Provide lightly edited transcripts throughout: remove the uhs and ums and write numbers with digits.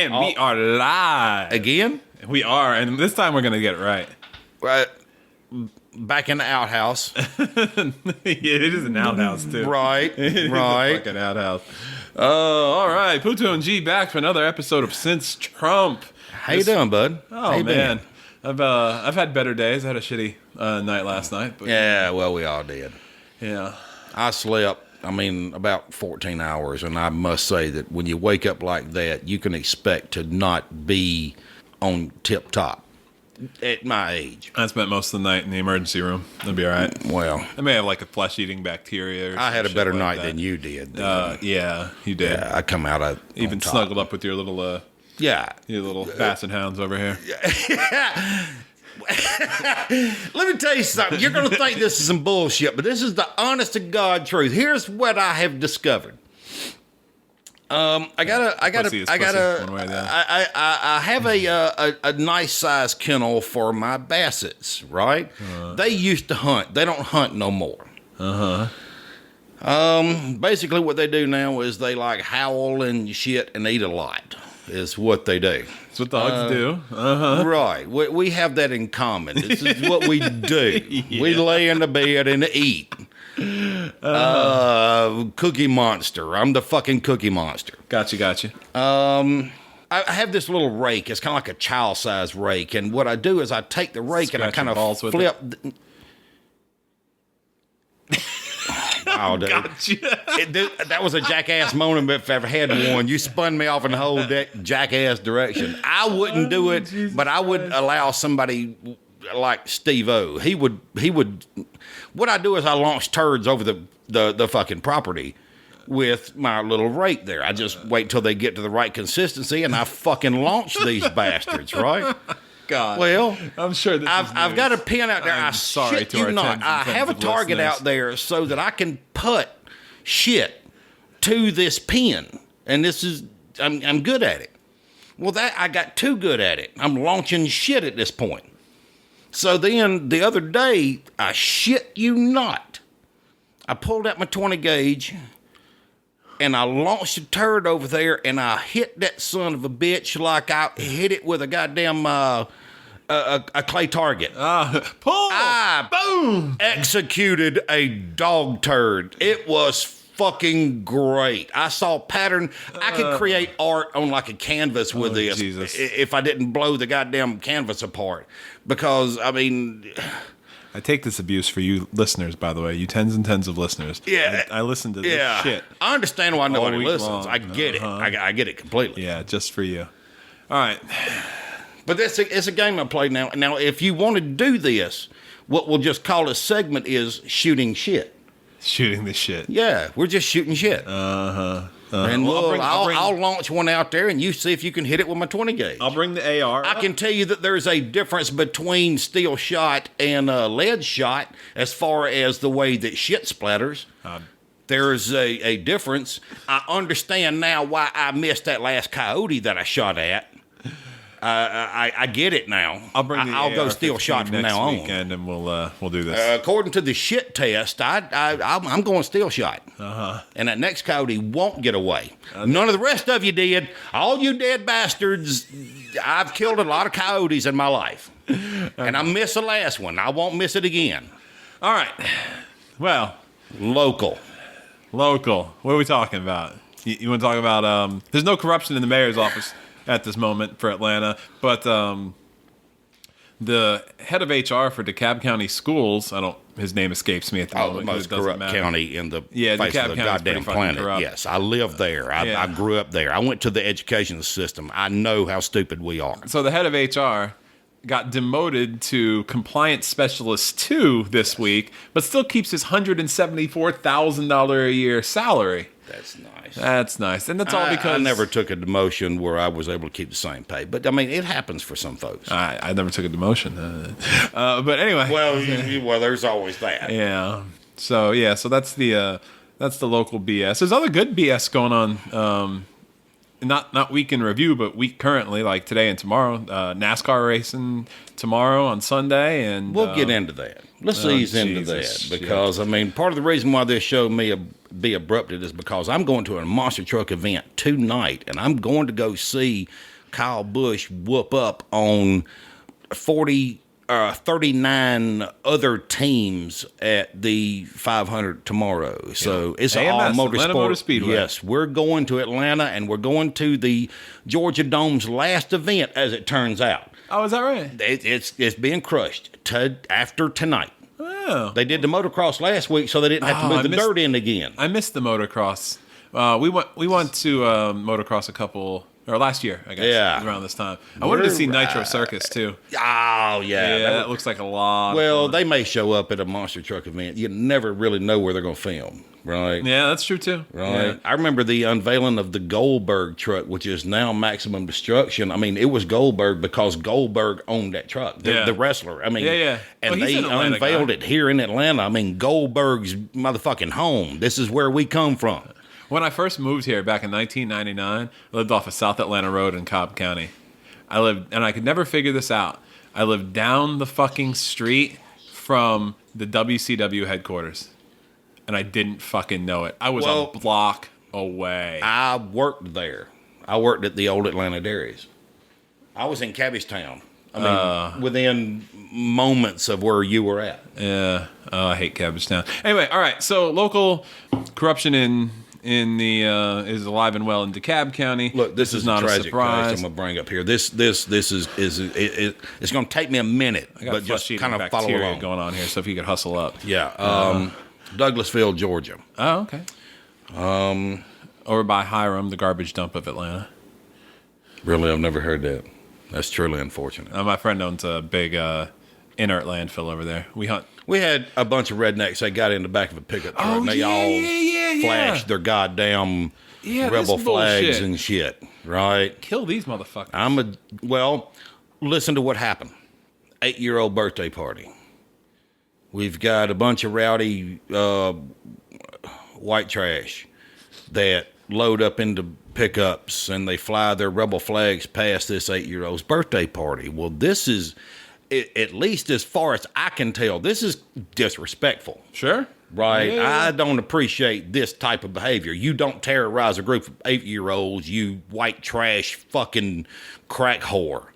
And we are live. Again? We are, and this time we're going to get it right. Right. Back in the outhouse. Yeah, it is an outhouse, too. Right, It is right. a fucking outhouse. All right. Puto and G back for another episode of Since Trump. How you doing, bud? Oh, How you man. been? I've had better days. I had a shitty night last night. But Yeah, well, we all did. Yeah. I slept, about 14 hours, and I must say that when you wake up like that, you can expect to not be on tip-top at my age. I spent most of the night in the emergency room. That'll be all right. Well, I may have like a flesh-eating bacteria or I had a some better shit like night that. than you did. Yeah, you did. Yeah, I come out Even on top. snuggled up with your little basset hounds over here. Let me tell you something. You're going to think this is some bullshit, but this is the honest to God truth. Here's what I have discovered. I have a nice size kennel for my bassets, right? They used to hunt. They don't hunt no more. Basically what they do now is they like howl and shit and eat a lot is what they do. That's what dogs do. Right. We have that in common. This is what we do. Yeah. We lay in the bed and eat. Cookie Monster. I'm the fucking Cookie Monster. Gotcha. I have this little rake. It's kind of like a child-sized rake. And what I do is I take the rake and I kind of flip. Wow, dude. Gotcha. That was a jackass moment if I ever had one. You spun me off in the whole jackass direction. I wouldn't do it, but I would allow somebody like Steve-O. He would. What I do is I launch turds over the fucking property with my little rake there. I just wait till they get to the right consistency and I fucking launch these bastards, right? God. Well, I'm sure this I've got a pin out there. I'm sorry shit to you our not. tens and I tens have a of target listeners. out there so that I can put shit to this pin, and this is I'm good at it. Well, I got too good at it. I'm launching shit at this point. So then the other day, I shit you not, I pulled out my 20 gauge. And I launched a turd over there, and I hit that son of a bitch like I hit it with a goddamn a clay target. Pull! Boom! Executed a dog turd. It was fucking great. I saw pattern. I could create art on like a canvas with this Jesus. if I didn't blow the goddamn canvas apart. Because, I take this abuse for you listeners, by the way. You tens and tens of listeners. Yeah. I listen to this shit. I understand why nobody week listens. long. I get it. I get it completely. Yeah, just for you. All right. But it's a game I play now. Now, if you want to do this, what we'll just call a segment is shooting shit. Shooting the shit. Yeah, we're just shooting shit. And I'll launch one out there, and you see if you can hit it with my 20 gauge. I'll bring the AR. I can tell you that there's a difference between steel shot and lead shot as far as the way that shit splatters. There's a difference. I understand now why I missed that last coyote that I shot at. I get it now. I'll bring the I'll go AR steel shot from now on. weekend, and we'll do this. According to the shit test, I'm going steel shot. And that next coyote won't get away. None of the rest of you did. All you dead bastards, I've killed a lot of coyotes in my life. And I missed the last one. I won't miss it again. All right. Well, Local. what are we talking about? You want to talk about, there's no corruption in the mayor's office at this moment for Atlanta, but the head of HR for DeKalb County Schools, his name escapes me at the moment. The most corrupt county in the face DeKalb of the County's goddamn pretty fucking planet. corrupt. Yes, I live there. I grew up there. I went to the education system. I know how stupid we are. So the head of HR got demoted to compliance specialist 2 this week, but still keeps his $174,000 a year salary. That's nice. That's nice. And that's all because I never took a demotion where I was able to keep the same pay. But, it happens for some folks. I never took a demotion. But anyway. Well, there's always that. Yeah. So that's the local BS. There's other good BS going on not week in review, but week currently, like today and tomorrow. NASCAR racing tomorrow on Sunday, and We'll get into that. Let's ease into Jesus, that because I mean, part of the reason why this show may be abrupted is because I'm going to a monster truck event tonight, and I'm going to go see Kyle Busch whoop up on 39 other teams at the 500 tomorrow. So it's all AMS, Atlanta motorsport. Motor Speedway. Yes, we're going to Atlanta, and we're going to the Georgia Dome's last event, as it turns out. Oh, is that right? It's being crushed after tonight. Oh, They did the motocross last week, so they didn't have to move the dirt in again. I missed the motocross. We went to motocross last year, I guess. Yeah. Around this time. I wanted to see Nitro Circus too. Oh, Yeah, that looks like a lot. Well, of fun. they may show up at a monster truck event. You never really know where they're going to film, right? Yeah, that's true too. Right. Yeah. I remember the unveiling of the Goldberg truck, which is now Maximum Destruction. I mean, it was Goldberg because Goldberg owned that truck, the wrestler. I mean, Yeah. And Well, he's they an Atlanta unveiled guy. it here in Atlanta. I mean, Goldberg's motherfucking home. This is where we come from. When I first moved here back in 1999, I lived off of South Atlanta Road in Cobb County. And I could never figure this out. I lived down the fucking street from the WCW headquarters, and I didn't fucking know it. I was a block away. I worked there. I worked at the old Atlanta Dairies. I was in Cabbagetown. I mean, within moments of where you were at. Yeah, I hate Cabbagetown. Anyway, all right. So local corruption in the is alive and well in DeKalb County. Look, this is not a a tragic surprise. case I'm gonna bring up here. This is it's gonna take me a minute, I got but just flesh-eating kind of follow bacteria along. going on here. So if you could hustle up. Yeah, Douglasville, Georgia. Oh, okay. Over by Hiram, the garbage dump of Atlanta. Really, I've never heard that. That's truly unfortunate. My friend owns a big inert landfill over there. We hunt. We had a bunch of rednecks that got in the back of a pickup truck. Oh, and they yeah, all yeah. flashed their goddamn rebel this flags bullshit. and shit. Right? Kill these motherfuckers. Listen to what happened. 8-year-old birthday party. We've got a bunch of rowdy white trash that load up into pickups and they fly their rebel flags past this 8-year-old's birthday party. Well, this is, at least as far as I can tell, this is disrespectful. Sure. Right? Yeah. I don't appreciate this type of behavior. You don't terrorize a group of 8-year-olds, you white trash fucking crack whore.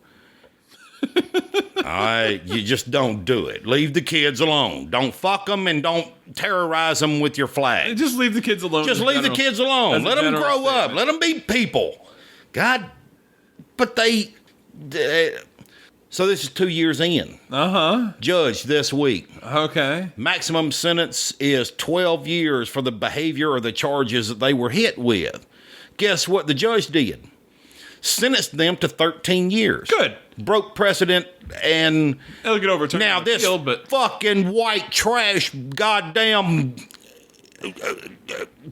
All right? You just don't do it. Leave the kids alone. Don't fuck them and don't terrorize them with your flag. Just leave the kids alone. Just leave the kids alone. Let them grow up. Let them be people. God, but so this is 2 years in. Judge this week. Okay. Maximum sentence is 12 years for the behavior or the charges that they were hit with. Guess what the judge did? Sentenced them to 13 years. Good. Broke precedent and It'll get overturned. now in the this field, but fucking white trash goddamn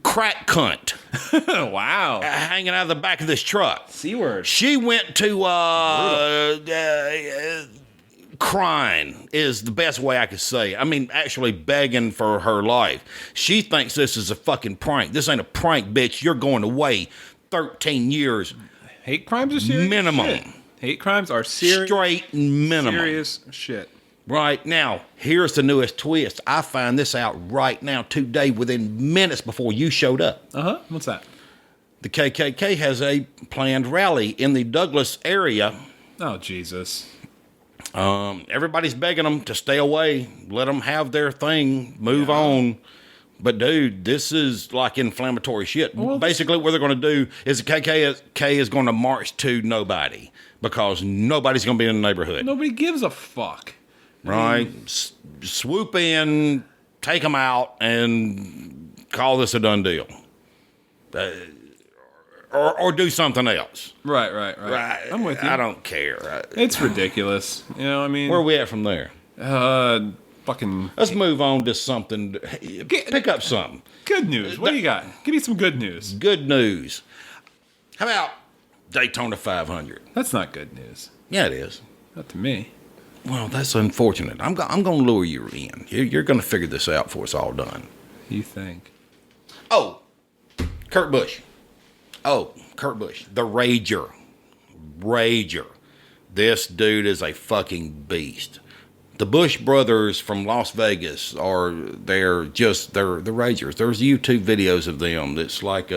crack cunt wow. hanging out of the back of this truck. C-word. She went to crying is the best way I could say. I mean, actually begging for her life. She thinks this is a fucking prank. This ain't a prank, bitch. You're going away 13 years. Hate crimes are serious Minimum. shit. Hate crimes are serious. Straight minimum. Serious shit. Right now, here's the newest twist. I find this out right now, today, within minutes before you showed up. What's that? The KKK has a planned rally in the Douglas area. Oh, Jesus. Everybody's begging them to stay away, let them have their thing, move on. But dude, this is like inflammatory shit. Well, basically, what they're going to do is the KKK is going to march to nobody because nobody's going to be in the neighborhood. Nobody gives a fuck. Right? Swoop in, take them out, and call this a done deal. Or do something else. Right. I'm with you. I don't care. It's ridiculous. You know, I mean, Where are we at from there? fucking Let's move on to something. Pick up something. good news. What do you got? Give me some good news. Good news. How about Daytona 500? That's not good news. Yeah, it is. Not to me. Well, that's unfortunate. I'm going to lure you in. You're going to figure this out before it's all done. You think? Oh, Kurt Busch. Oh, Kurt Busch, the Rager. This dude is a fucking beast. The Bush brothers from Las Vegas they're the Ragers. There's YouTube videos of them that's like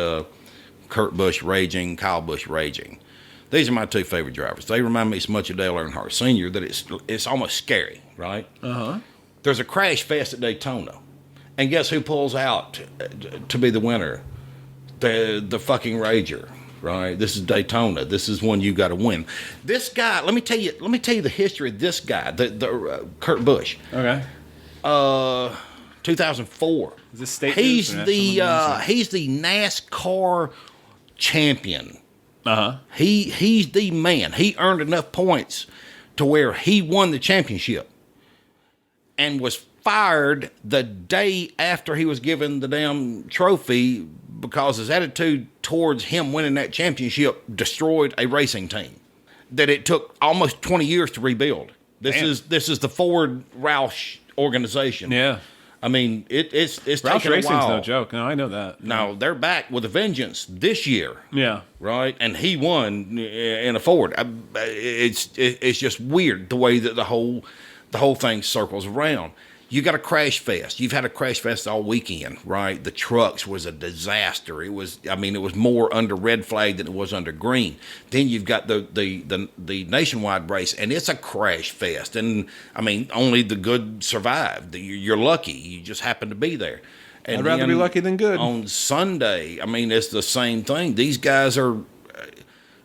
Kurt Busch raging, Kyle Busch raging. These are my two favorite drivers. They remind me so much of Dale Earnhardt Sr. that it's almost scary, right? Uh-huh. There's a crash fest at Daytona. And guess who pulls out to be the winner? The fucking Rager. Right, this is Daytona. This is one you got to win. This guy, let me tell you the history of this guy, the Kurt Busch. Okay. 2004. Is this state he's news he's the NASCAR champion. Uh-huh. He's the man. He earned enough points to where he won the championship, and was fired the day after he was given the damn trophy, because his attitude towards him winning that championship destroyed a racing team that it took almost 20 years to rebuild. This is the Ford Roush organization. Yeah. I mean, it's Roush taken a Racing's while. no joke. No, I know that. No, they're back with a vengeance this year. Yeah. Right? And he won in a Ford. It's just weird the way that the whole thing circles around. You got a crash fest. You've had a crash fest all weekend, right? The trucks was a disaster. It was more under red flag than it was under green. Then you've got the nationwide race, and it's a crash fest. And I mean, only the good survive. You're lucky. You just happen to be there. And I'd rather be lucky than good. On Sunday, I mean, it's the same thing. These guys are.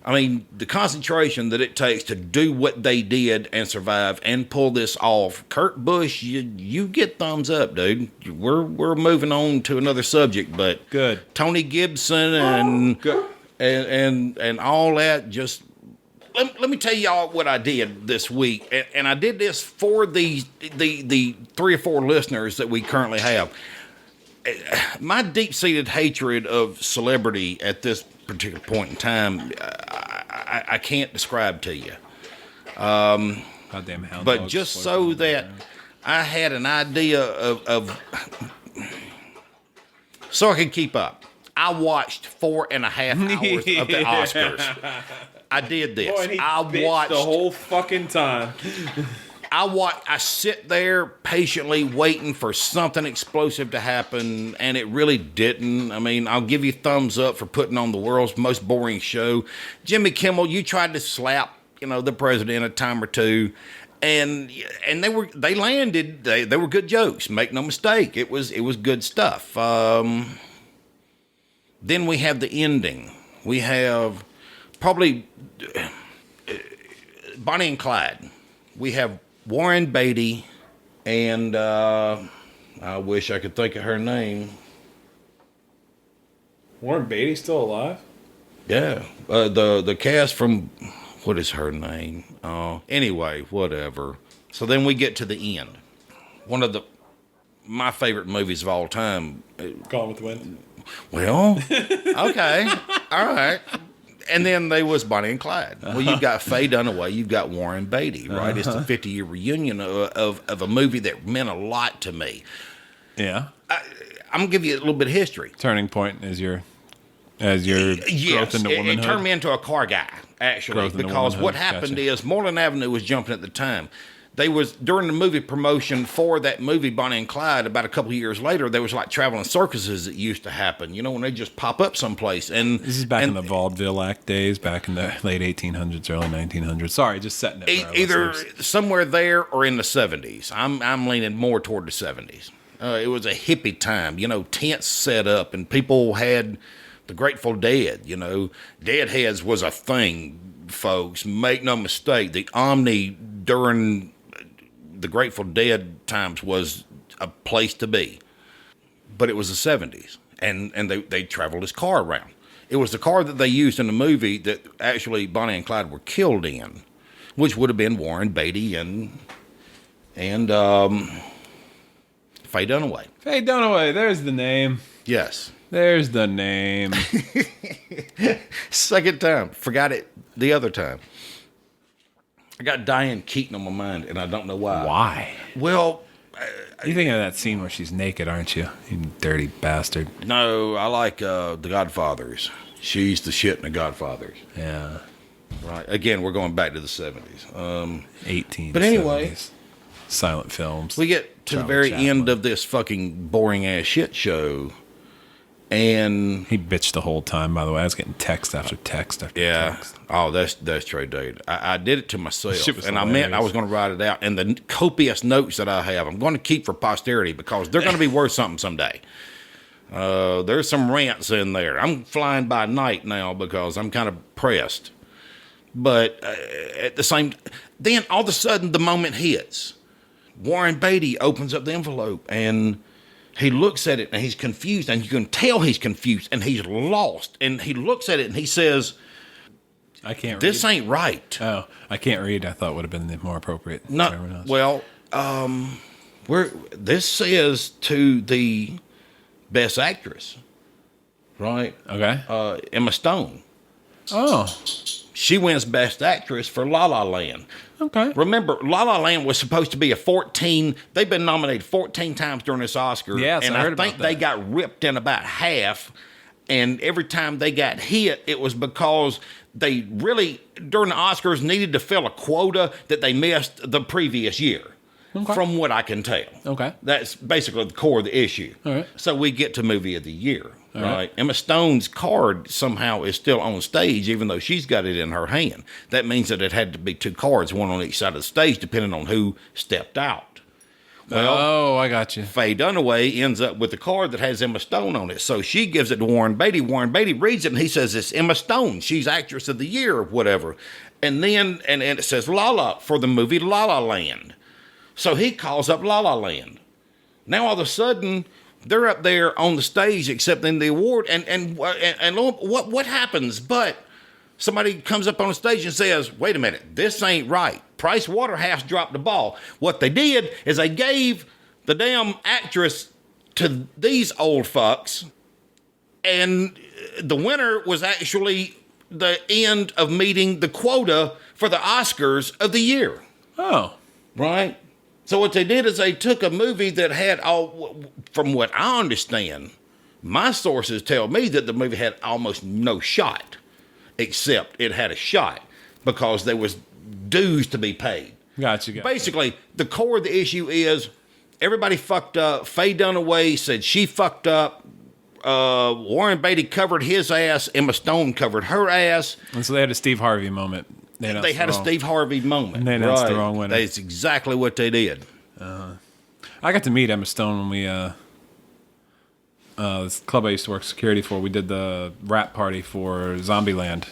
I mean, the concentration that it takes to do what they did and survive and pull this off. Kurt Busch, you get thumbs up, dude. We're moving on to another subject, but good. Tony Gibson and all that. Just let me tell y'all what I did this week, and I did this for the 3 or 4 listeners that we currently have. My deep-seated hatred of celebrity at this particular point in time, I can't describe to you. Goddamn hound but dogs just so that I had an idea of so I could keep up. I watched 4.5 hours of the Oscars. I did this. Boy, I watched the whole fucking time. I sit there patiently waiting for something explosive to happen, and it really didn't. I mean, I'll give you thumbs up for putting on the world's most boring show. Jimmy Kimmel, you tried to slap, the president a time or two, and they landed. They were good jokes. Make no mistake. It was good stuff. Then we have the ending. We have probably Bonnie and Clyde. We have Warren Beatty and I wish I could think of her name. Warren Beatty still alive? Yeah, the cast from what is her name? Anyway, whatever. So then we get to the end. One of my favorite movies of all time. Gone with the Wind. Well, okay, all right. And then there was Bonnie and Clyde. Well, you've got Faye Dunaway, you've got Warren Beatty, right? It's the 50-year reunion of a movie that meant a lot to me. Yeah. I'm going to give you a little bit of history. Turning point as your growth into womanhood? It turned me into a car guy, actually, because what happened is Moreland Avenue was jumping at the time. They was during the movie promotion for that movie Bonnie and Clyde. About a couple of years later, there was like traveling circuses that used to happen. When they just pop up someplace. And this is back in the Vaudeville Act days, back in the late 1800s, early 1900s. Sorry, just setting it. Either somewhere there or in the 70s. I'm leaning more toward the 70s. It was a hippie time. Tents set up and people had the Grateful Dead. Deadheads was a thing, folks. Make no mistake. The Omni during the Grateful Dead times was a place to be. But it was the 70s, and they traveled this car around. It was the car that they used in the movie that actually Bonnie and Clyde were killed in, which would have been Warren Beatty and Faye Dunaway. Faye Dunaway, there's the name. Yes. There's the name. Second time. Forgot it the other time. I got Diane Keaton on my mind, and I don't know why. Why? Well, you're thinking of that scene where she's naked, aren't you? You dirty bastard. No, I like The Godfathers. She's the shit in The Godfathers. Yeah. Right. Again, we're going back to the 70s. 18. But anyway, silent films. we get to the Charlie very Chaplin. end of this fucking boring ass shit show, and He bitched the whole time, by the way. I was getting text after text after yeah, text. oh, that's true, dude. I did it to myself, Shit was and I meant I hilarious. was going to write it out. And the copious notes that I have, I'm going to keep for posterity because they're going to be worth something someday. There's some rants in there. I'm flying by night now because I'm kind of pressed. But at the same, then all of a sudden the moment hits. Warren Beatty opens up the envelope and he looks at it and he's confused, and you can tell he's confused and he's lost. And he looks at it and he says, I can't read. "This ain't right." Oh, I can't read. I thought would have been the more appropriate. for Not everyone else. well. This says to the best actress, right? Okay. Emma Stone. Oh, She wins Best Actress for La La Land. okay. Remember, La La Land was supposed to be a 14. They've been nominated 14 times during this Oscar. Yes, and I heard think about they that. got ripped in about half. And every time they got hit, it was because they really, during the Oscars, needed to fill a quota that they missed the previous year. Okay. From what I can tell. Okay. That's basically the core of the issue. All right. So we get to Movie of the Year, right? right. Emma Stone's card somehow is still on stage, even though she's got it in her hand. That means that it had to be 2 cards, one on each side of the stage, depending on who stepped out. Well, Oh, I got you. Faye Dunaway ends up with the card that has Emma Stone on it. So she gives it to Warren Beatty. Warren Beatty reads it and he says, "It's Emma Stone. She's actress of the year," or whatever. And then, and it says La La for the movie La La Land. So he calls up La La Land. Now all of a sudden, they're up there on the stage accepting the award, and what happens? But somebody comes up on the stage and says, "Wait a minute, this ain't right. Price Waterhouse dropped the ball." What they did is they gave the damn actress to these old fucks, and the winner was actually the end of meeting the quota for the Oscars of the year. Oh, Right? So what they did is they took a movie that had from what I understand, my sources tell me that the movie had almost no shot, except it had a shot because there was dues to be paid. gotcha. Basically, the core of the issue is everybody fucked up. Faye Dunaway said she fucked up. Warren Beatty covered his ass. Emma Stone covered her ass. And so they had a Steve Harvey moment. They had a Steve Harvey moment. They announced the wrong winner. That's exactly what they did. I got to meet Emma Stone when we this club I used to work security for. We did the rap party for Zombieland.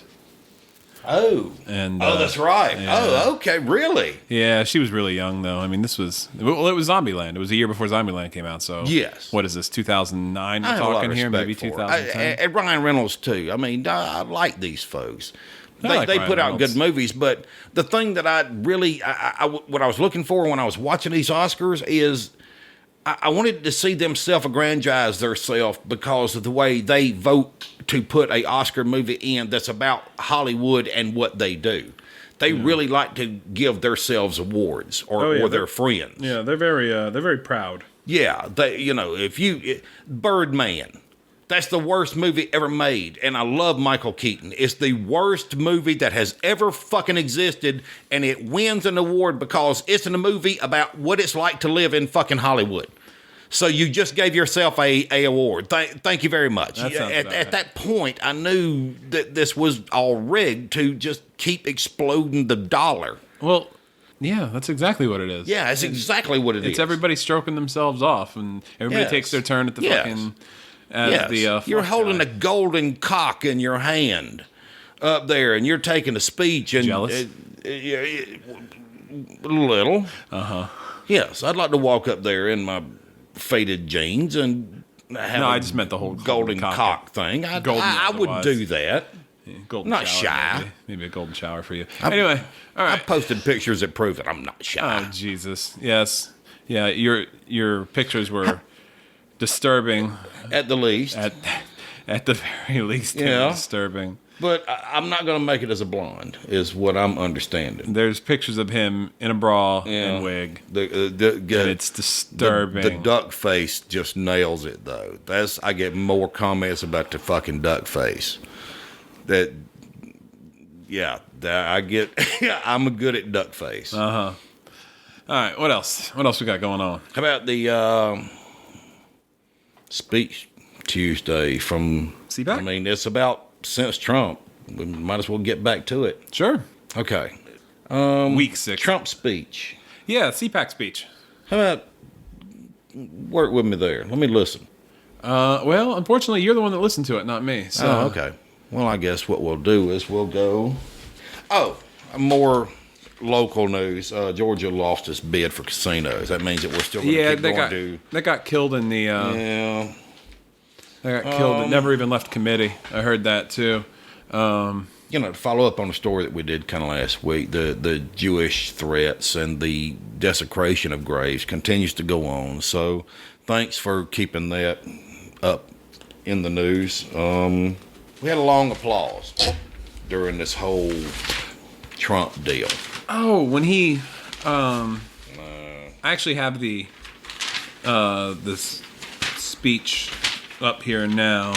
Oh. And that's right. yeah. Oh, okay, really? Yeah, she was really young though. I mean, it was Zombieland. It was a year before Zombieland came out. So Yes. what is this? 2009? I We're have a lot talking of here, respect maybe for her. 2010. And Ryan Reynolds too. I mean, I like these folks. I They, like they Ryan put out Reynolds. good movies, but the thing that I really, what I was looking for when I was watching these Oscars is I wanted to see them self-aggrandize themselves because of the way they vote to put a Oscar movie in that's about Hollywood and what they do. They really like to give themselves awards or their friends. Yeah, they're very proud. Yeah, if Birdman, that's the worst movie ever made, and I love Michael Keaton. It's the worst movie that has ever fucking existed, and it wins an award because it's in a movie about what it's like to live in fucking Hollywood. So you just gave yourself a award. Thank you very much. That sounds about At right. that point, I knew that this was all rigged to just keep exploding the dollar. Well, yeah, that's exactly what it is. Yeah, that's exactly what it is. It's everybody stroking themselves off, and everybody Yes. takes their turn at the Yes. fucking. As Yes. the You're fluff holding guy. a golden cock in your hand up there, and you're taking a speech. And Jealous? A little. Yes, I'd like to walk up there in my faded jeans and have No, a I just meant the whole golden cock thing. Golden I would otherwise. do that. Golden Not shower, shy. Maybe a golden shower for you. Anyway, all I right. posted pictures that prove that I'm not shy. Oh Jesus, yes, yeah. Your pictures were disturbing At the least. at the very least. they were Yeah. disturbing. But I'm not going to make it as a blonde, is what I'm understanding. There's pictures of him in a bra Yeah. and wig, The and it's disturbing. The duck face just nails it, though. I get more comments about the fucking duck face. that. Yeah, I get. I'm good at duck face. All right, what else? What else we got going on? How about the speech Tuesday from CPAC? I mean, it's about since Trump. We might as well get back to it. Sure. Okay. Week 6. Trump speech. Yeah, CPAC speech. How about work with me there? Let me listen. Well, unfortunately, you're the one that listened to it, not me. So. Oh, okay. Well, I guess what we'll do is we'll go. Oh, more local news. Georgia lost its bid for casinos. That means that we're still going to keep going to. They got killed in the. Yeah. They got killed. It never even left committee. I heard that too. To follow up on the story that we did kind of last week, the Jewish threats and the desecration of graves continues to go on. So, thanks for keeping that up in the news. We had a long applause during this whole Trump deal. Oh, when he, I actually have the this speech up here now.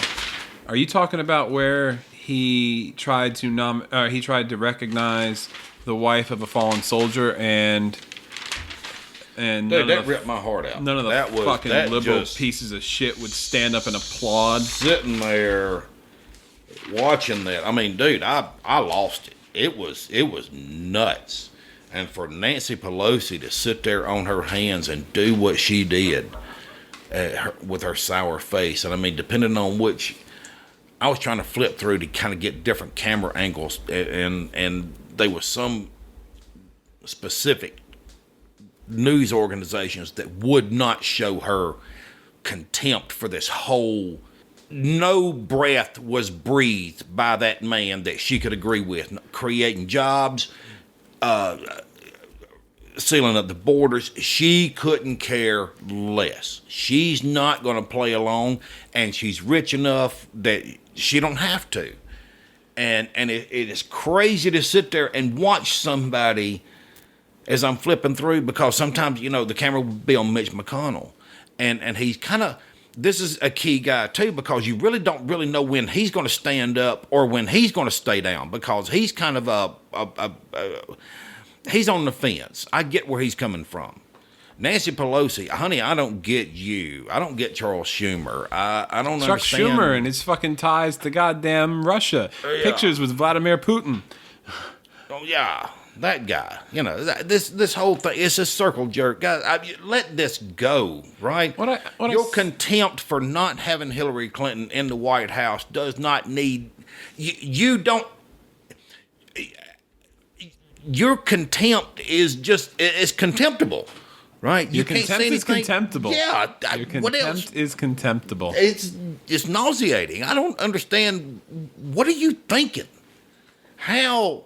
Are you talking about where he tried to recognize the wife of a fallen soldier and Dude, that ripped my heart out. None of the fucking liberal pieces of shit would stand up and applaud. Sitting there watching that, I mean, dude, I lost it. It was nuts. And for Nancy Pelosi to sit there on her hands and do what she did with her sour face, and I mean, depending on which, I was trying to flip through to kind of get different camera angles, and there was some specific news organizations that would not show her contempt for this whole. No breath was breathed by that man that she could agree with. Creating jobs, sealing up the borders. She couldn't care less. She's not going to play along, and she's rich enough that she don't have to. And it is crazy to sit there and watch somebody as I'm flipping through, because sometimes, the camera will be on Mitch McConnell, and he's kind of. This is a key guy, too, because you really don't really know when he's going to stand up or when he's going to stay down, because he's kind of he's on the fence. I get where he's coming from. Nancy Pelosi, honey, I don't get you. I don't get Charles Schumer. I don't Chuck understand. Schumer and his fucking ties to goddamn Russia. Yeah. Pictures with Vladimir Putin. Oh, yeah. That guy, this whole thing, it's a circle jerk. Guys, let this go, right? Your contempt for not having Hillary Clinton in the White House does not need, you don't, your contempt is just, it's contemptible, right? Your contempt is contemptible. Yeah. What else? Is contemptible. It's nauseating. I don't understand. What are you thinking? How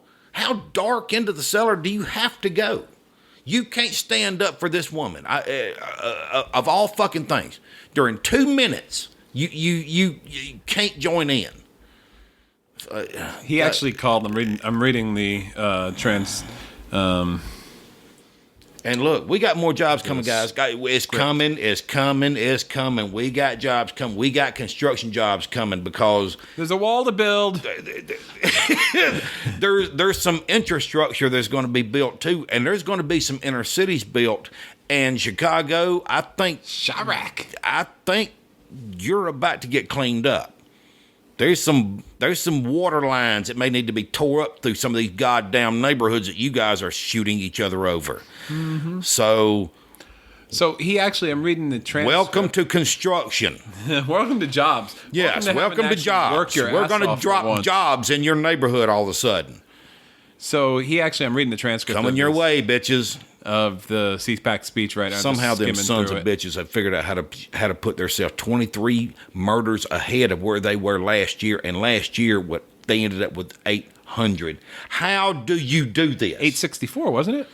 dark into the cellar do you have to go? You can't stand up for this woman. Of all fucking things, during 2 minutes, you can't join in. He actually called. I'm reading the trans. And look, we got more jobs coming, guys. It's coming. We got jobs coming. We got construction jobs coming, because there's a wall to build. There's some infrastructure that's going to be built too, and there's going to be some inner cities built. And Chicago, I think you're about to get cleaned up. There's some water lines that may need to be tore up through some of these goddamn neighborhoods that you guys are shooting each other over. Mm-hmm. So he actually, I'm reading the transcript. Welcome to construction. Welcome to jobs. Yes, welcome to jobs. We're going to drop jobs in your neighborhood all of a sudden. So I'm reading the transcript. Coming your way, bitches. Of the CPAC speech right now. Somehow them sons of bitches have figured out how to put themselves 23 murders ahead of where they were last year. And last year, they ended up with 800. How do you do this? 864, wasn't it?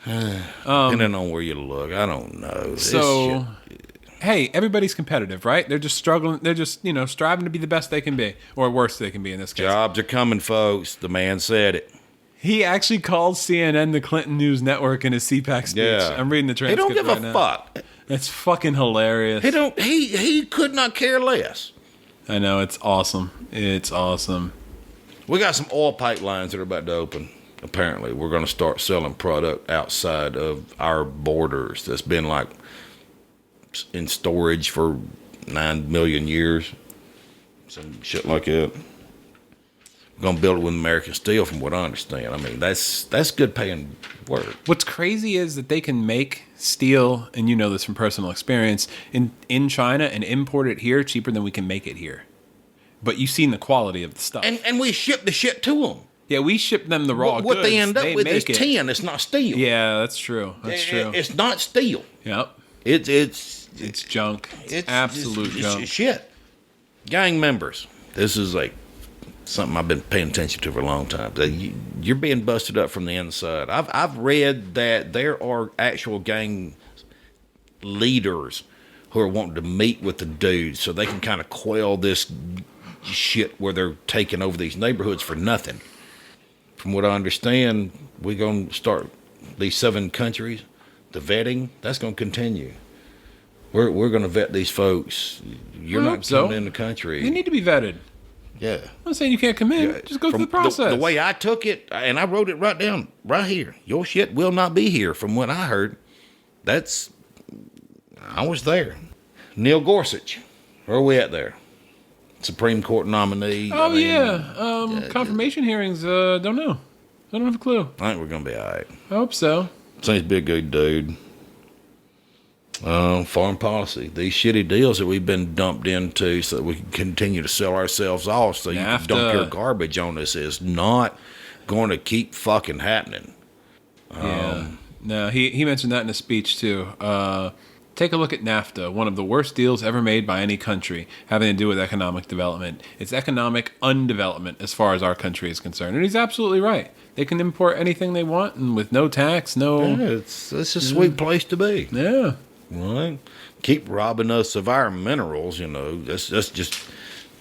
Depending on where you look, I don't know. So, hey, everybody's competitive, right? They're just struggling. They're just, striving to be the best they can be, or worst they can be in this case. Jobs are coming, folks. The man said it. He actually called CNN the Clinton News Network in his CPAC speech. Yeah. I'm reading the transcript. He don't give a fuck. That's fucking hilarious. He could not care less. I know, it's awesome. It's awesome. We got some oil pipelines that are about to open. Apparently, we're going to start selling product outside of our borders that's been like in storage for 9 million years. Some shit like that. We're going to build it with American steel, from what I understand. I mean, that's good paying work. What's crazy is that they can make steel, and you know this from personal experience, in China and import it here cheaper than we can make it here. But you've seen the quality of the stuff. And we ship the shit to them. Yeah, we ship them the raw goods. What they end up with is make tin. It's not steel. Yeah, that's true. That's true. It's not steel. Yep. It's junk. It's absolute junk. It's shit. Gang members. This is like something I've been paying attention to for a long time. You're being busted up from the inside. I've read that there are actual gang leaders who are wanting to meet with the dudes so they can kind of quell this shit where they're taking over these neighborhoods for nothing. From what I understand, we're going to start these 7 countries. The vetting, that's going to continue. We're going to vet these folks. You're not coming in the country. They need to be vetted. Yeah. I'm not saying you can't come in. Just go through the process. The way I took it, and I wrote it right down, right here. Your shit will not be here, from what I heard. I was there. Neil Gorsuch. Where are we at there? Supreme Court nominee. Confirmation hearings, don't know. I don't have a clue. I think we're going to be all right. I hope so. Seems to be a good dude. Foreign policy. These shitty deals that we've been dumped into so that we can continue to sell ourselves off so you can dump your garbage on us is not going to keep fucking happening. No, he mentioned that in a speech too. Take a look at NAFTA, one of the worst deals ever made by any country having to do with economic development. It's economic undevelopment as far as our country is concerned. And he's absolutely right. They can import anything they want and with no tax, no... Yeah, it's a sweet place to be. Yeah. Right? Keep robbing us of our minerals, Let's just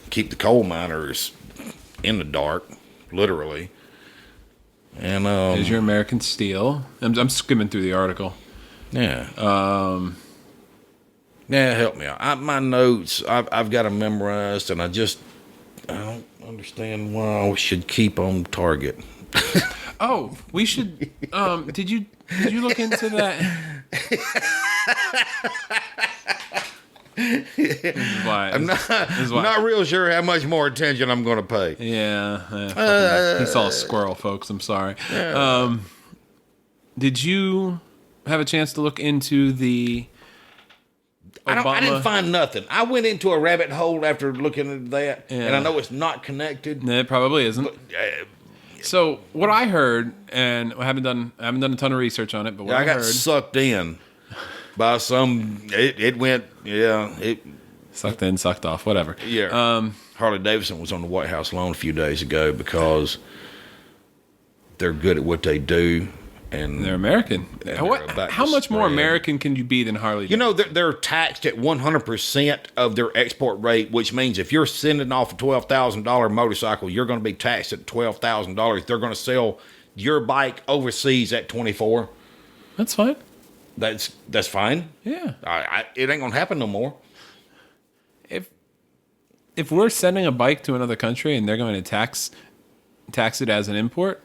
keep the coal miners in the dark, literally. And Here's your American steel. I'm skimming through the article. Yeah. Yeah, help me out. My notes, I've got them memorized, and I don't understand why we should keep on target. Oh, we should. Did you look into that? I'm not real sure how much more attention I'm going to pay. Yeah. He saw a squirrel, folks. I'm sorry. Yeah. Did you have a chance to look into the Obama? I didn't find nothing. I went into a rabbit hole after looking at that, and I know it's not connected. It probably isn't. But, so what I heard, and I haven't done a ton of research on it, but I got sucked in by some. It went. Yeah. It sucked in, sucked off, whatever. Yeah. Harley Davidson was on the White House lawn a few days ago because they're good at what they do. And they're American. How much more American can you be than Harley Davidson? They're taxed at 100% of their export rate, which means if you're sending off a $12,000 motorcycle, you're going to be taxed at $12,000. They're going to sell your bike overseas at 24. That's fine. That's fine. Yeah. It ain't going to happen no more. If we're sending a bike to another country and they're going to tax it as an import,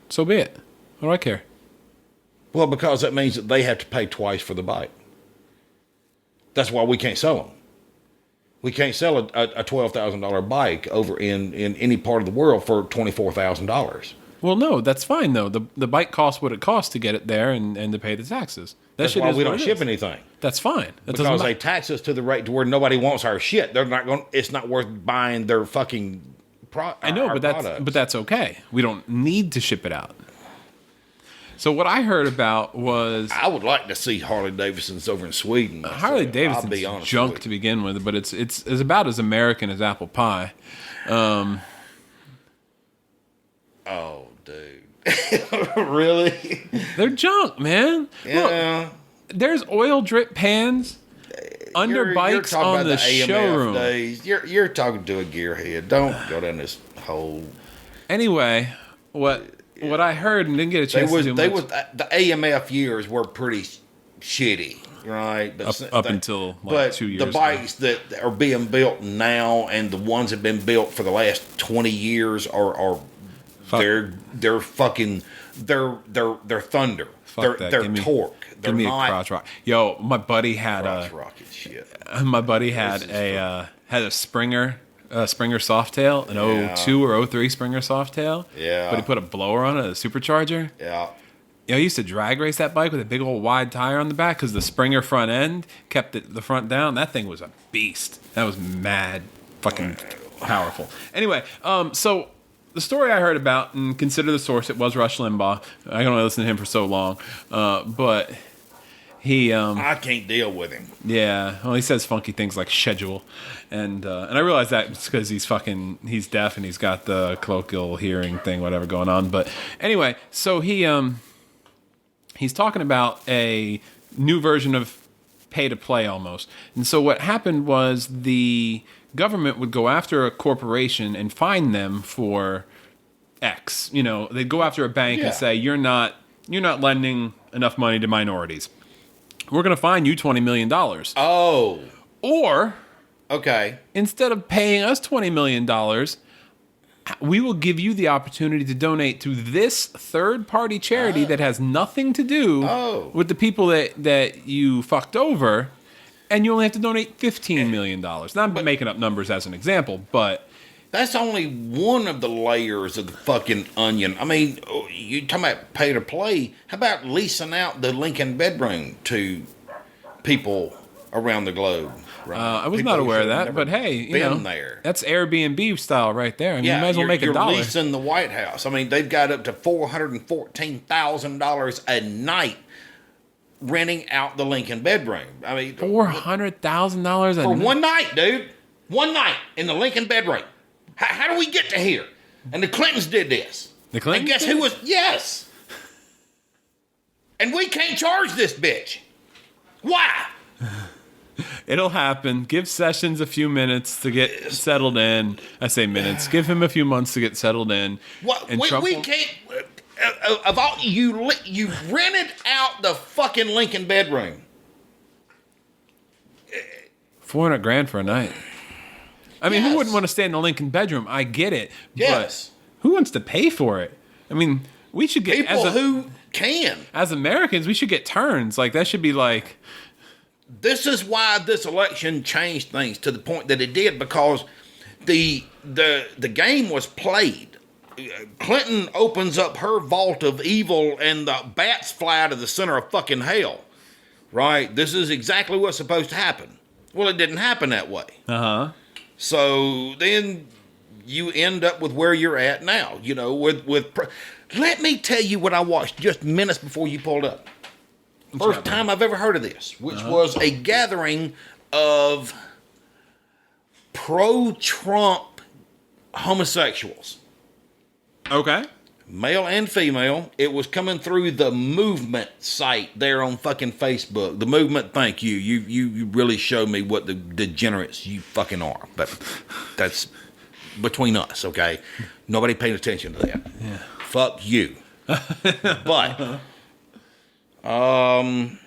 so be it. What do I care? Well, because that means that they have to pay twice for the bike. That's why we can't sell them. We can't sell a $12,000 bike over in any part of the world for $24,000. Well, no, that's fine, though. The bike costs what it costs to get it there and to pay the taxes. That's why we don't ship anything. That's fine. Because they tax us to the rate to where nobody wants our shit. They're not going. It's not worth buying their fucking product. I know, but that's okay. We don't need to ship it out. So what I heard about was... I would like to see Harley Davidson's over in Sweden. Harley Davidson's junk to begin with, but it's about as American as apple pie. Oh, dude. Really? They're junk, man. Yeah. Look, there's oil drip pans under bikes on the showroom. Days. You're talking to a gearhead. Don't go down this hole. Anyway, what I heard and didn't get a chance to do much. The AMF years were pretty shitty, right? But Up until like 2 years the bikes that are being built now and the ones that have been built for the last 20 years are they're fucking they're thunder. Fuck that. They're Give me, torque. They're give me not a crotch rock. Yo, my buddy had crotch rocket shit. my buddy had a Springer Softail, an 02 or 03 Springer Softail. Yeah. But he put a blower on it, a supercharger. Yeah. You know, I used to drag race that bike with a big old wide tire on the back because the Springer front end kept the front down. That thing was a beast. That was mad fucking powerful. Anyway, so the story I heard about, and consider the source, it was Rush Limbaugh. I can only listen to him for so long. But he... I can't deal with him. Yeah, well, he says funky things like schedule. And I realize that it's because he's deaf and he's got the colloquial hearing thing, whatever going on. But anyway, so he's talking about a new version of pay to play almost. And so what happened was the government would go after a corporation and fine them for X. You know, they'd go after a bank and say, you're not lending enough money to minorities. We're going to fine you $20 million. Oh. Or, okay, instead of paying us $20 million, we will give you the opportunity to donate to this third-party charity that has nothing to do with the people that you fucked over, and you only have to donate $15 million. Now, I'm making up numbers as an example, but... That's only one of the layers of the fucking onion. I mean, you talking about pay to play. How about leasing out the Lincoln bedroom to people around the globe? Right? I was not aware of that, but hey, you know, that's Airbnb style right there. I mean, you might as well make $1. You're leasing the White House. I mean, they've got up to $414,000 a night renting out the Lincoln bedroom. I mean, $400,000 for one night, dude. One night in the Lincoln bedroom. How do we get to here? And the Clintons did this. The Clintons? And guess who was? Yes. And we can't charge this bitch. Why? It'll happen. Give Sessions a few minutes to get settled in. I say minutes. Give him a few months to get settled in. What? We can't. Of all you rented out the fucking Lincoln bedroom. $400,000 for a night. I mean, who wouldn't want to stay in the Lincoln bedroom? I get it. Yes. But who wants to pay for it? I mean, we should get people who can. As Americans, we should get turns. Like that should be like. This is why this election changed things to the point that it did, because the game was played. Clinton opens up her vault of evil and the bats fly to the center of fucking hell. Right? This is exactly what's supposed to happen. Well, it didn't happen that way. Uh-huh. So then you end up with where you're at now, you know, let me tell you what I watched just minutes before you pulled up. First time I've ever heard of this, which was a gathering of pro-Trump homosexuals. Okay. Male and female. It was coming through the Movement site there on fucking Facebook. The Movement, thank you. You really showed me what the degenerates you fucking are. But that's between us, okay? Nobody paid attention to that. Yeah. Fuck you. But, and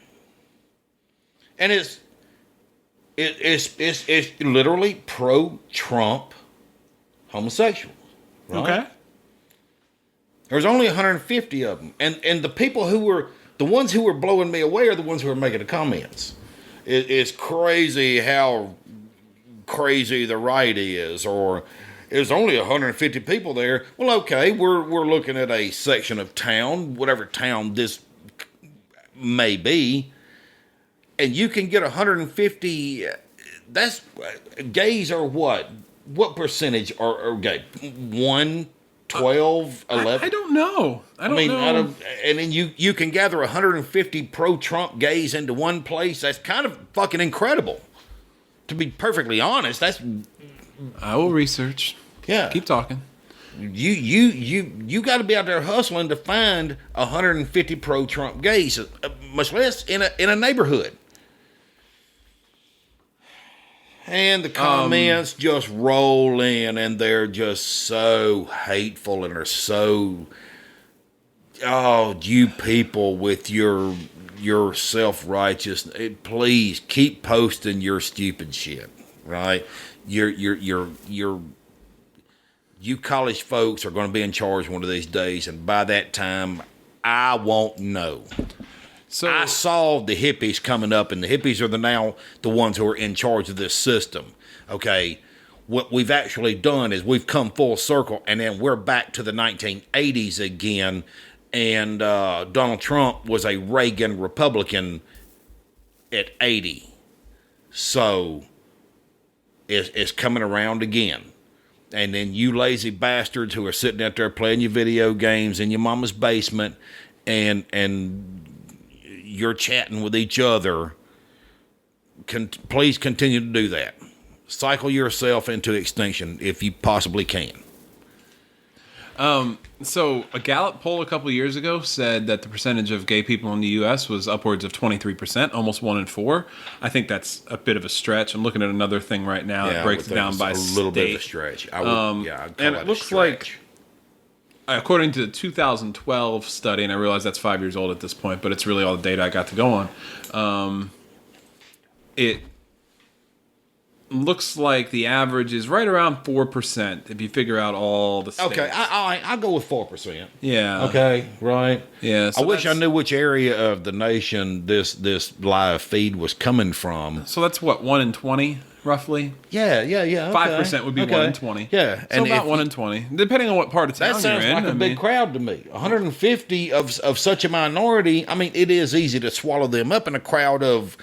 it's literally pro-Trump homosexuals. Right? Okay. There's only 150 of them. And the people the ones who were blowing me away are the ones who are making the comments. It's crazy how crazy the right is, or there's only 150 people there. Well, okay, we're looking at a section of town, whatever town this may be, and you can get 150, that's, gays are what? What percentage are gay? 1, 12, 11? I don't know. I mean, know. And then you can gather 150 pro-Trump gays into one place. That's kind of fucking incredible. To be honest, I will research. Yeah. Keep talking. You got to be out there hustling to find 150 pro-Trump gays, much less in a neighborhood. And the comments just roll in, and they're just so hateful, and they're so, oh, you people with your your self-righteous. Please keep posting your stupid shit, right? You college folks are going to be in charge one of these days, and by that time, I won't know. So I saw the hippies coming up, and the hippies are now the ones who are in charge of this system. Okay, what we've actually done is we've come full circle, and then we're back to the 1980s again. And Donald Trump was a Reagan Republican at 80, so it's coming around again. And then you lazy bastards who are sitting out there playing your video games in your mama's basement, and you're chatting with each other. Please continue to do that. Cycle yourself into extinction if you possibly can. So a Gallup poll a couple of years ago said that the percentage of gay people in the U.S. was upwards of 23%, almost 1 in 4. I think that's a bit of a stretch. I'm looking at another thing right now that breaks it down by a little state. bit of a stretch. I'd call and that it looks a stretch. like, according to the 2012 study, and I realize that's 5 years old at this point, but it's really all the data I got to go on. It looks like the average is right around 4% if you figure out all the states. Okay, I'll go with 4%. Yeah. Okay, right. Yeah. I wish I knew which area of the nation this live feed was coming from. So that's what, 1 in 20, roughly? Yeah. Okay. 5% would be 1 in 20. Yeah. So and about 1 in 20, depending on what part of town that sounds you're in. like a big crowd to me. 150 of such a minority. I mean, it is easy to swallow them up in a crowd of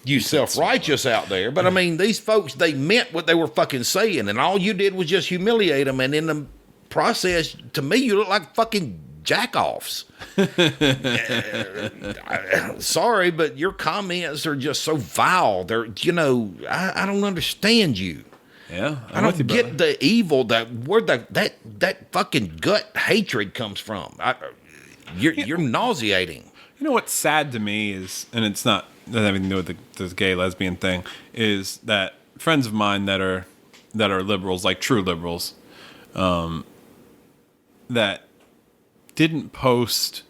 you self-righteous out there. But I mean, these folks, they meant what they were fucking saying, and all you did was just humiliate them. And in the process, to me, you look like fucking jack-offs. Sorry, but your comments are just so vile. They're, I don't understand you. Yeah, I don't get the evil where that fucking gut hatred comes from. You're nauseating. You know what's sad to me is, and it's not doesn't have anything to do with this gay lesbian thing, is that friends of mine that are liberals, like true liberals, that didn't post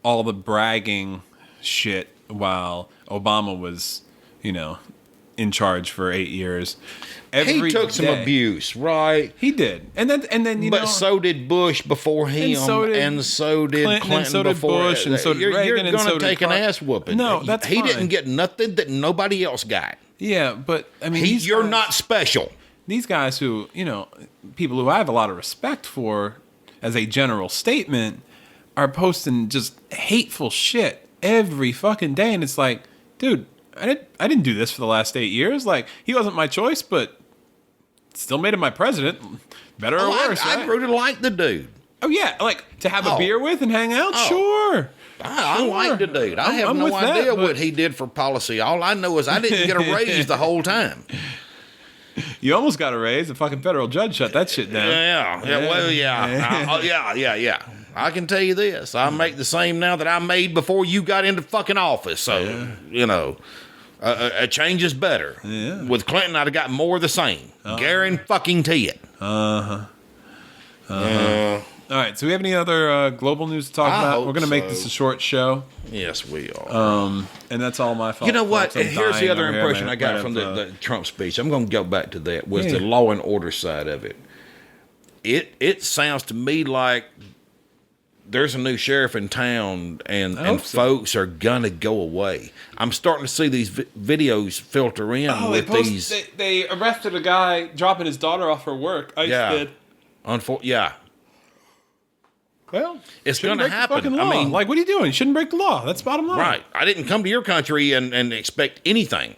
all the bragging shit while Obama was, in charge for 8 years. He took some abuse, right? He did, and then but so did Bush before him, and so did Clinton and so did before Bush, and so did Reagan, you're and so going to did take an ass whooping. No, that's he fine. didn't get nothing that nobody else got. Yeah, but I mean, you're not special. These guys who, people who I have a lot of respect for, as a general statement, are posting just hateful shit every fucking day, and it's like, dude, I didn't do this for the last 8 years. Like, he wasn't my choice, but still made him my president. Better or worse, right? I really like the dude. Oh yeah, like to have a beer with and hang out. Sure. I like the dude. I have no idea what he did for policy. All I know is I didn't get a raise the whole time. You almost got a raise. The fucking federal judge shut that shit down. Yeah. I can tell you this. I make the same now that I made before you got into fucking office. So, a change is better. Yeah. With Clinton, I'd have got more of the same. Guaranteed it. All right. So we have any other global news to talk about? We're going to make this a short show. Yes, we are. And that's all my fault. You know what? Folks, here's the other over impression here, I got from the Trump speech. I'm going to go back to that. Was the law and order side of it. It sounds to me like there's a new sheriff in town, and folks are gonna go away. I'm starting to see these videos filter in with these. They arrested a guy dropping his daughter off her work. ICE did. Well, it's gonna happen. I mean, like, what are you doing? You shouldn't break the law. That's bottom line. Right. I didn't come to your country and expect anything.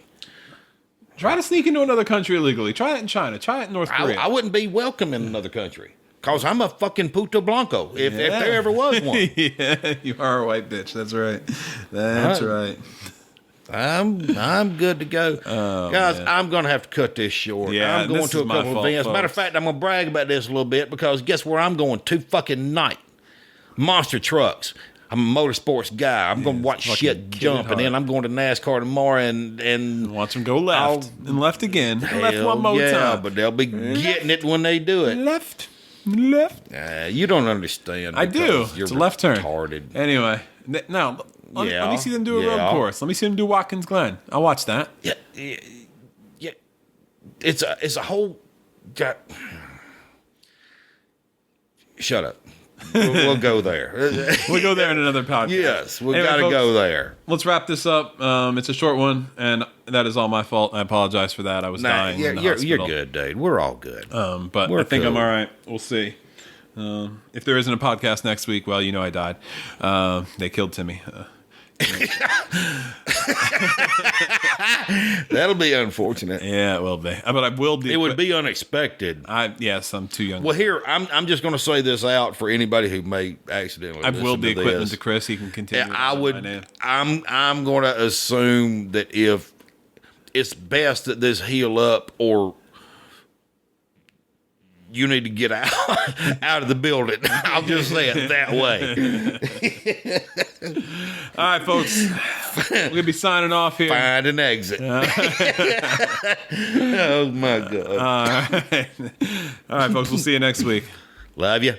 Try to sneak into another country illegally. Try it in China. Try it in North Korea. I wouldn't be welcome in another country. Because I'm a fucking puto blanco, if there ever was one. Yeah, you are a white bitch. That's right. That's right. I'm good to go. Guys, man. I'm going to have to cut this short. Yeah, I'm going to a couple of events. Matter of fact, I'm going to brag about this a little bit because guess where I'm going to fucking night? Monster trucks. I'm a motorsports guy. I'm going to watch shit jump, and then I'm going to NASCAR tomorrow and watch them go left and left again. Left one more time. But they'll be getting it when they do it. Left. You don't understand. I do. You're it's a left turn. Retarded. Anyway, now Let me see them do a road course. Let me see them do Watkins Glen. I'll watch that. Yeah, yeah. It's a whole. Shut up. We'll go there. We'll go there in another podcast. Yes, we've got to go there. Let's wrap this up. It's a short one, and that is all my fault. I apologize for that. I was dying. Yeah, in the you're hospital. good, dude. We're all good. But We're I think cool. I'm all right. We'll see. If there isn't a podcast next week, well, I died. They killed Timmy. That'll be unfortunate. Yeah, it will be. But I will be. It would be unexpected. Yes, I'm too young. Well, here I'm just going to say this out for anybody who may accidentally. I will be to equipment this. to Chris. He can continue. Yeah, I would. My name. I'm going to assume that if it's best that this heal up, or you need to get out of the building. I'll just say it that way. All right, folks. We're gonna be signing off here. Find an exit. Oh my God. All right, folks. We'll see you next week. Love you.